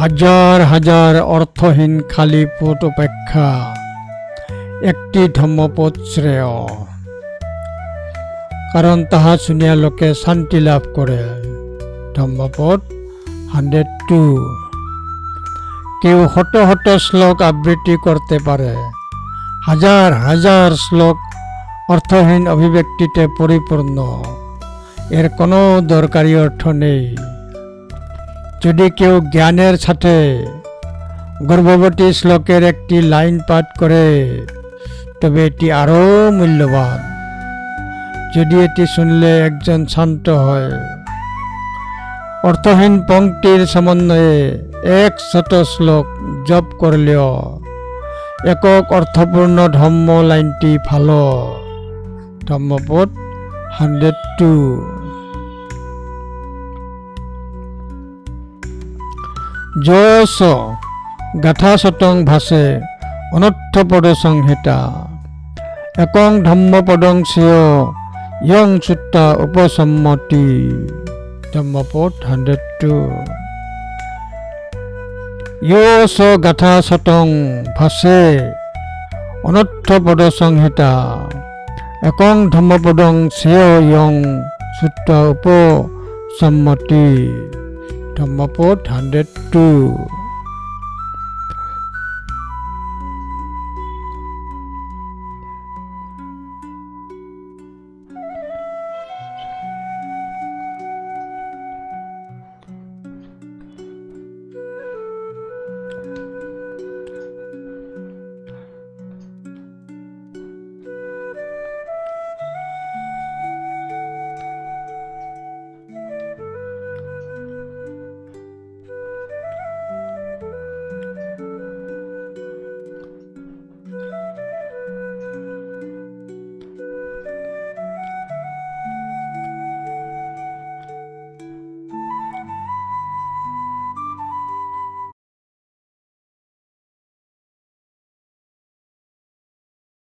হাজার হাজার অর্থহীন খালি পথ অপেক্ষা একটি ধম্মপদ শ্রেয়, কারণ তাহা শুনিয়া লোকে শান্তি লাভ করে। ধম্মপদ 102। কেউ শত শত শ্লোক আবৃত্তি করতে পারে, হাজার হাজার শ্লোক অর্থহীন অভিব্যক্তিতে পরিপূর্ণ, এর কোনো দরকারি অর্থ নেই। যদি কেউ জ্ঞানের সাথে গর্ভবতী শ্লোকের একটি লাইন পাঠ করে তবে এটি আরও মূল্যবান, যদি এটি শুনলে একজন শান্ত হয়। অর্থহীন পংক্তির সমন্বয়ে 100 শ্লোক জপ করলেও একক অর্থপূর্ণ ধম্ম লাইনটি ভালো। ধম্মপদ 102। জয়স গাথা শতং ভাসে অনর্থপদ সংহিতা, একং ধম্মপদং শ্রেয় ইয়ং সূত্রা উপসম্মতি। ধম্মপদ 102। ইয়স গাথা শতং ভাসে অনর্থপদ সংহিতা, একং ধম্মপদং শ্রেয় ইয়ং সূত্রা উপসম্মতি। ধম্মপদ 102।